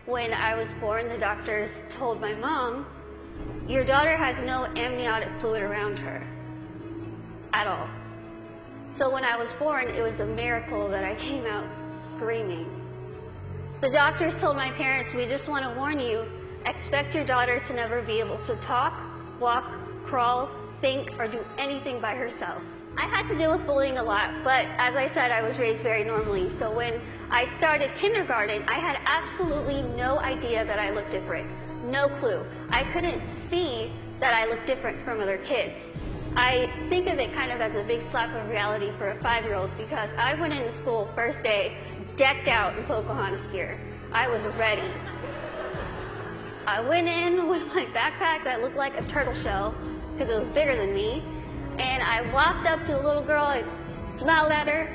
when I was born, the doctors told my mom, your daughter has no amniotic fluid around her at all. So when I was born, it was a miracle that I came out screaming. The doctors told my parents, we just want to warn you, expect your daughter to never be able to talk, walk, crawl, think, or do anything by herself. I had to deal with bullying a lot, but as I said, I was raised very normally. So when I started kindergarten, I had absolutely no idea that I looked different. No clue. I couldn't see that I looked different from other kids. I think of it kind of as a big slap of reality for a 5-year-old because I went into school first day decked out in Pocahontas gear. I was ready. I went in with my backpack that looked like a turtle shell because it was bigger than me. And I walked up to a little girl, I smiled at her.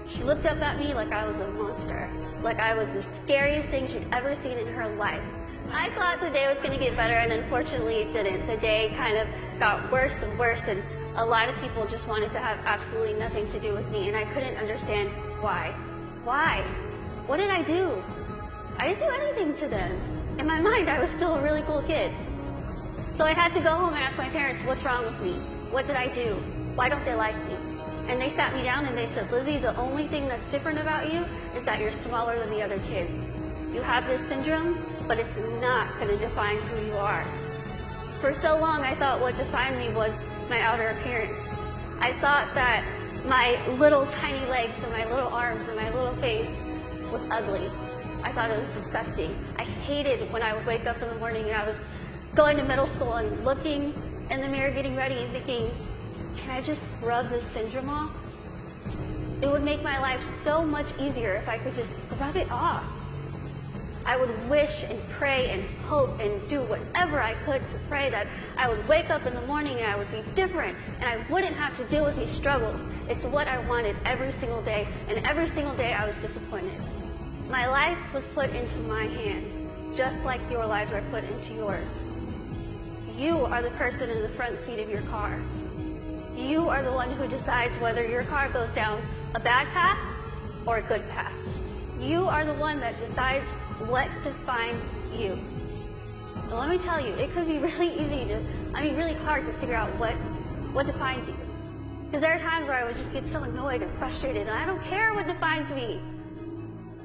She looked up at me like I was a monster, like I was the scariest thing she'd ever seen in her life. I thought the day was going to get better, and unfortunately it didn't. The day kind of got worse and worse, and a lot of people just wanted to have absolutely nothing to do with me, and I couldn't understand why. Why? What did I do? I didn't do anything to them. In my mind, I was still a really cool kid. So I had to go home and ask my parents, what's wrong with me? What did I do? Why don't they like me? And they sat me down and they said, Lizzie, the only thing that's different about you is that you're smaller than the other kids. You have this syndrome, but it's not going to define who you are. For so long, I thought what defined me was my outer appearance. I thought that my little tiny legs and my little arms and my little face was ugly. I thought it was disgusting. I hated when I would wake up in the morning and I was going to middle school and looking in the mirror, getting ready and thinking, can I just scrub this syndrome off? It would make my life so much easier if I could just scrub it off. I would wish and pray and hope and do whatever I could to pray that I would wake up in the morning and I would be different and I wouldn't have to deal with these struggles. It's what I wanted every single day, and every single day I was disappointed. My life was put into my hands, just like your lives are put into yours. You are the person in the front seat of your car. You are the one who decides whether your car goes down a bad path or a good path. You are the one that decides what defines you. And let me tell you, it could be really really hard to figure out what defines you. Because there are times where I would just get so annoyed and frustrated, and I don't care what defines me.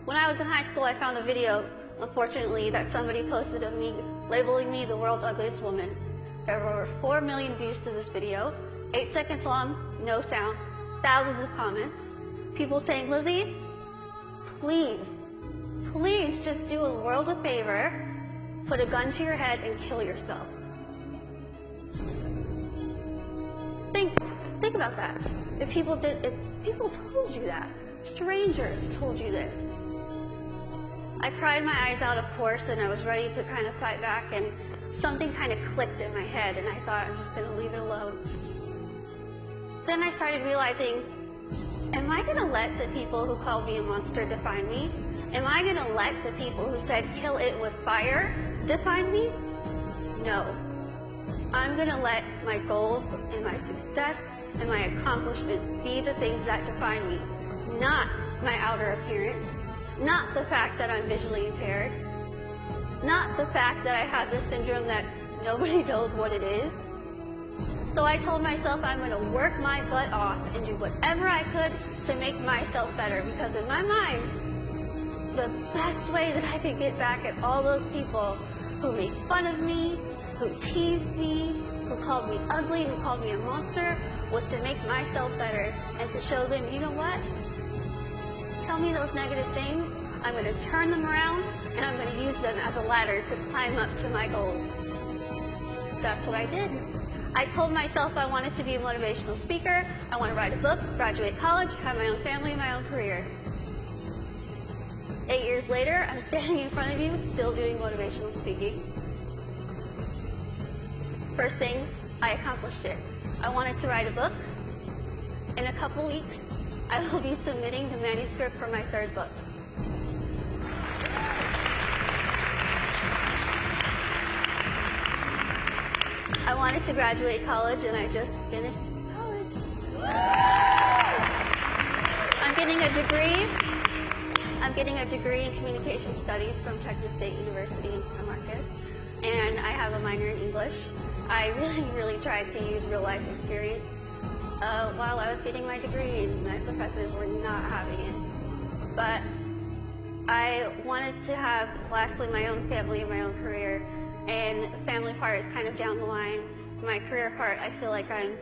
When I was in high school, I found a video, unfortunately, that somebody posted of me, labeling me the world's ugliest woman. There were over 4 million views to this video, 8 seconds long, no sound, thousands of comments, people saying, Lizzie, please just do a world a favor, put a gun to your head and kill yourself. Think about that. If people told you that, strangers told you this. I cried my eyes out, of course, and I was ready to kind of fight back, and something kind of clicked in my head, and I thought, I'm just going to leave it alone. Then I started realizing, am I going to let the people who called me a monster define me? Am I going to let the people who said kill it with fire define me? No. I'm going to let my goals and my success and my accomplishments be the things that define me, not my outer appearance, not the fact that I'm visually impaired, not the fact that I have this syndrome that nobody knows what it is. So I told myself I'm going to work my butt off and do whatever I could to make myself better, because in my mind, the best way that I could get back at all those people who made fun of me, who teased me, who called me ugly, who called me a monster, was to make myself better and to show them, you know what? Tell me those negative things, I'm going to turn them around and I'm going to use them as a ladder to climb up to my goals. That's what I did. I told myself I wanted to be a motivational speaker, I want to write a book, graduate college, have my own family, my own career. 8 years later, I'm standing in front of you still doing motivational speaking. First thing, I accomplished it. I wanted to write a book. In a couple weeks, I will be submitting the manuscript for my 3rd book. I wanted to graduate college, and I just finished college. I'm getting a degree. I'm getting a degree in communication studies from Texas State University in San Marcos, and I have a minor in English. I really tried to use real life experience while I was getting my degree, and my professors were not having it. But I wanted to have, lastly, my own family and my own career, and the family part is kind of down the line. My career part, I feel like I'm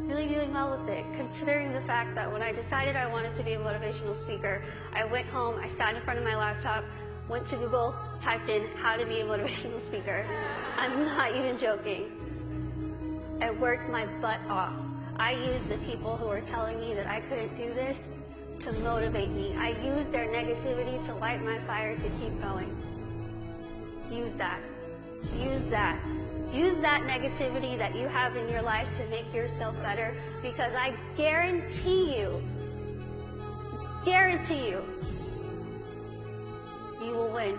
really doing well with it, considering the fact that when I decided I wanted to be a motivational speaker, I went home, I sat in front of my laptop, went to Google, typed in how to be a motivational speaker. I'm not even joking. I worked my butt off. I used the people who were telling me that I couldn't do this to motivate me. I used their negativity to light my fire to keep going. Use that. Use that. Use that negativity that you have in your life to make yourself better, because I guarantee you, you will win.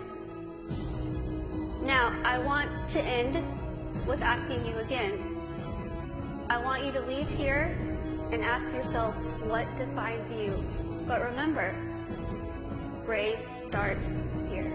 Now, I want to end with asking you again. I want you to leave here and ask yourself what defines you. But remember, brave starts here.